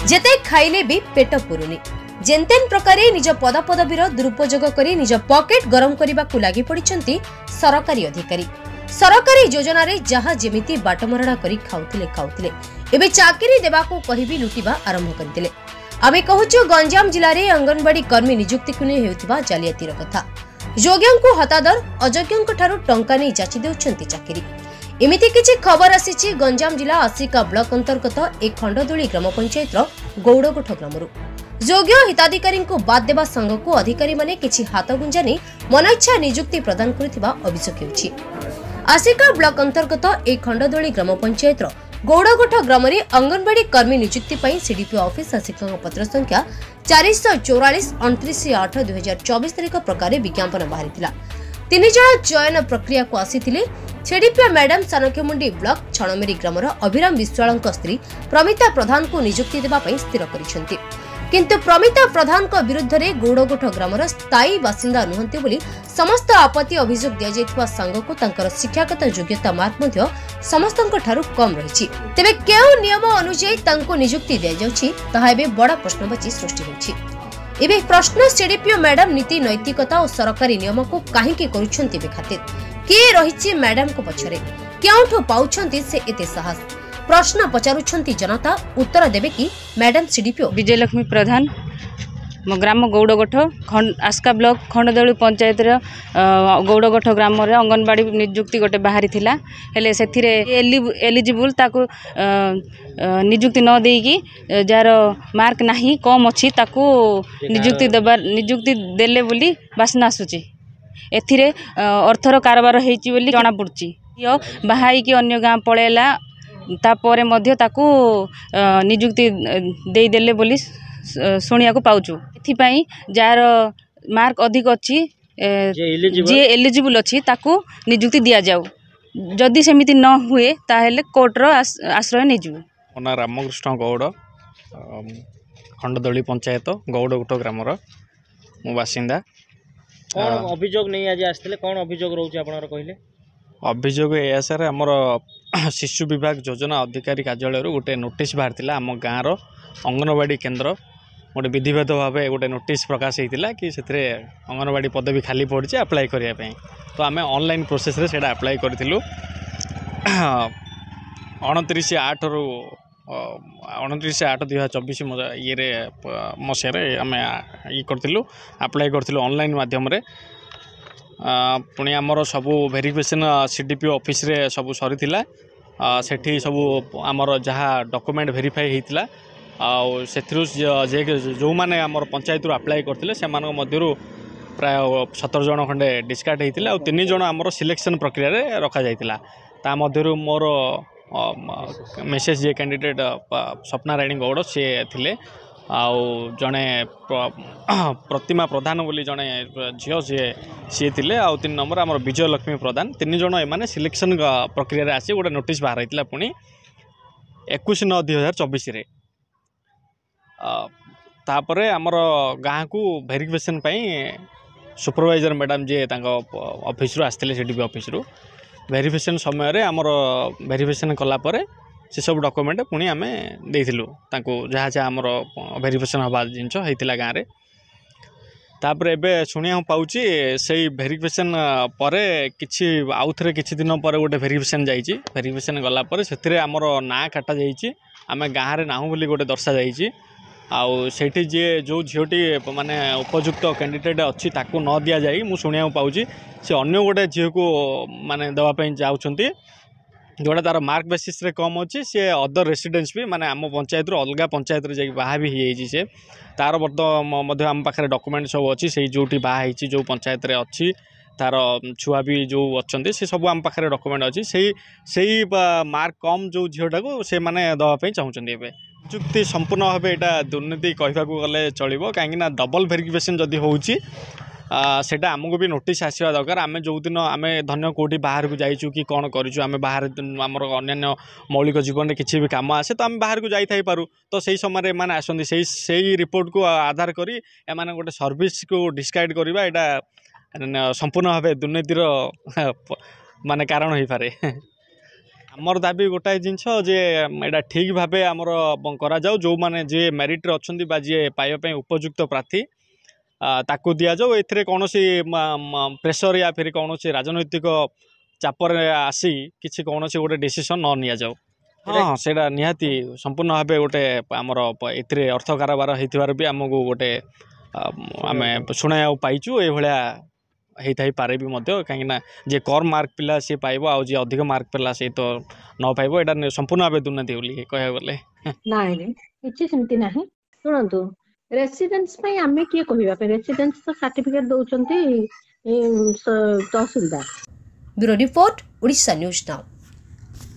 जेते खाइले भी पेट पुरुनी जेनतेन प्रकार निज पदपदवीर दुरुपयोग करी निज पॉकेट गरम करने को लगी पड़िछंती सरकारी अधिकारी। सरकारी योजना रे जहा जेमिति बाटमरणा करी खाउथिले एबे चाकरी देबाको कहिबी लुटिबा आरंभ करथिले। आमे कहूछु गंजाम जिल्ला रे अंगनवाड़ी कर्मी नियुक्ति को नै हेउथिबा जालियातीर कथा। योग्यंकु हतादर अयोग्यंक ठारू टंका नै जाची देउछंती चाकरी। एमिति किछि खबर आसीछि गंजाम जिला आसिका ब्लॉक अंतर्गत एक खंडदोली ग्राम पंचायत गौड़गोठ ग्रामरु योग्य हिताधिकारी को बाद देवा संघ को अधिकारी माने किछि हाथ गुंजा नै मनइच्छा नियुक्ति प्रदान करिथिबा अभियोग हेउछि। आसिका ब्लॉक अंतर्गत एक खंडदोली ग्राम पंचायत गौड़गोठ ग्राम रे अंगनवाड़ी कर्मी नियुक्ति पई सीडीपीओ ऑफिस आसिका पत्र संख्या 444/29/8/2024 तारिख प्रकार विज्ञापन बाहरिथिला। 3 जण चयन प्रक्रिया को आसीथिले। सीडीपीओ मैडम सानखेमुंडी ब्लॉक छणमेरी ग्रामर अभिराम विश्वाल स्त्री प्रमिता प्रधान को नियुक्ति देबा पई स्थिर करिसेंती। किंतु प्रमिता प्रधान को विरुद्ध रे गौड़गोठ ग्रामर स्थायी बासिंदा नुहंती बोली समस्त आपत्ति अभियोग दिया जायथिबा संघ को तांकर शिक्षागत योग्यता मार्क मध्य समस्तंक ठारू कम रहिछि। तेबे केउ नियम अनुसार तांको नियुक्ति दिया जाउछि ताहा एबे बड़ा प्रश्नवाची सृष्टि होछि। एबे प्रश्न सीडीपीओ मैडम नीति नैतिकता और सरकारी नियम को काहेकि करूछंती बेखातिर के रहिछि मैडम को पछरे केउठो पाउछंती से एते साहस प्रश्न पचारुछंती जनता उत्तर देबे कि मैडम सीडीपीओ विजयलक्ष्मी प्रधान मो ग्राम गौड़गोठ आस्का ब्लॉक खंडदोली पंचायत गौड़गोठ ग्राम रे अंगनवाड़ी नियुक्ति गोटे बाहरी थिला हेले सेथिरे एलिजिबल ताकू नियुक्ति न देकी जार मार्क नाही कम अछि ताकू नियुक्ति देले बोली बासना आसुची। एथिरे अर्थर कारबार हेची बोली जणा पड़ुची। यो बाहाई कि अन्य गां पळेला तापरे मध्य ताकू नियुक्ति देई देले बोली सुनिया को पाउछु। एथिपाई जार मार्क अधिक अछि जे एलिजिबल अछि ताकू नियुक्ति दिया जाऊ। जदि सेमिति न हुए ताहेले कोर्ट रो आश्रय नै जु। ओना रामकृष्ण गौड़ खंडदोली पंचायत गौड़गोठ ग्रामर मो बासिंदा। कौन अभियोग नहीं आज आसते कौन अभियोग रोचे आपनर कहले? अभियोग ए सर हमर शिशु विभाग योजना अधिकारी कार्यालय गोटे नोटिस बाहर आम गाँव अंगनवाड़ी केन्द्र गोटे विधिवत भाव गोटे नोटिस प्रकाश होता कि से अंगनवाड़ी पदवी खाली पड़ी अप्लाई करने तो आम ऑनलाइन प्रोसेस रे सेटा अप्लाई करूँ 29/8/2024 ये मसीह आम ये करूँ अप्लाई करूँ ऑनलाइन माध्यम पुणी आमर सबू वेरिफिकेशन सीडीपीओ ऑफिस रे सबू सरी सेठी सबू आमर जहाँ डॉक्यूमेंट वेरीफाई होता जो मैंने आमर पंचायत अप्लाई करते से प्राय 17 जन खंडे डिस्कार्ड होता और 3 जन आमर सिलेक्शन प्रक्रिया रे रखा जाइतिला। ता मध्यरु मोर मेसेज जे कैंडिडेट स्वप्ना राणी गौड़ सी थिले आउ जड़े प्रतिमा प्रधान बोली जड़े झील सी थिले आउ 3 नंबर आमर विजयलक्ष्मी प्रधान 3 जन एमाने सिलेक्शन प्रक्रिया रे आसी गोटे नोटिस बाहर होता पुणी 21/9/2024 रे तापर आमर गाँ को वेरिफिकेशन सुपरवाइजर मैडम जी ऑफिस रू आसते सीडीपी ऑफिस रू वेरिफिकेशन समय रे आमर वेरिफिकेशन कलापर से सब डॉक्यूमेंट पुणी आम देइथिलु तांको जहाँ जहाँ आमर वेरिफिकेशन हवा जिनस होता गाँव में तापर एबे शुणिया पाउची से वेरिफिकेशन पर किछि आउ थे किछि दिन पर गोटे वेरिफिकेशन जाइए वेरिफिकेशन गलापर से आमर ना काटा जाइए आम गाँव में नाहू बोली गोटे दर्शा जाइए आउ सेठी जे जो झीटी माने उपयुक्त कैंडिडेट अच्छी ताकू न दि जाए मुझे शुणा पाऊँ से अन्य गोटे झील को माने दवाई जाऊँच जोड़ा तार मार्क बेसीस रे कम अच्छी सी अदर रेसिडेंस भी माने आम पंचायत अलग पंचायत रे जाकि बाहा भी हो से तार बर्तमान आम पाखे डॉक्यूमेंट सब अच्छी से जो बाहा जो पंचायत रे अच्छी तार छुआ भी जो अच्छा से सब आम पाखे डॉक्यूमेंट अच्छी से मार्क कम जो झीलटा को से माने दवाई चाहूँगी एवं नियुक्ति संपूर्ण भाव यहाँ दुर्नीति कहवाक गले चलो कहीं डबल वेरिफिकेशन जदि होची सेटा आमको भी नोटिस आसवा दरकार आम जो दिन आम धन्य कौटी बाहर को जाइचु कि कौन करूँ आम बाहर आमर अन्य मौलिक जीवन में किसी भी कम आसे तो आम बाहर को जाई पारू तो सही समय मैंने आसती से रिपोर्ट को आधार करी एमाने गोटे सर्विस को डिस्क्राइब करवा यहाँ संपूर्ण भाव दुर्नीतिर माने कारण हो पारे। आमर दाबी गोटाए जिनस जे एटा ठीक भाबे आमर करा जाऊ जो माने जे मेरिट रे अछंती बा जे पाइबा पई उपयुक्त प्रार्थी ताकू दिया जाऊ एथिरे कोनोसी प्रेशर या फिर कोनोसी राजनैतिक चापर आसी किछि कोनोसी गोटे डिसीजन न निया जाऊ। हाँ सेटा निहाती संपूर्ण भाबे गोटे आमर एथिरे अर्थ कारोबार हेतिबार भी हमकु गोटे आमे सुनाया पाइचु ए भलिया हेथाई पारे भी मध्य कहीं जे कम मार्क पिला सी पाइबो आ जे अधिक मार्क पिला से तो न पाइबो एटा संपूर्ण भाबे दुर्नीति बोली कहया गले नाइ नाइ किछि सेमति नाही सुनंतु रेसिडेंस पई आमे के कहिबा पे रेसिडेंस तो सर्टिफिकेट दउचंती tahsildar. Bureau report, Odisha news now.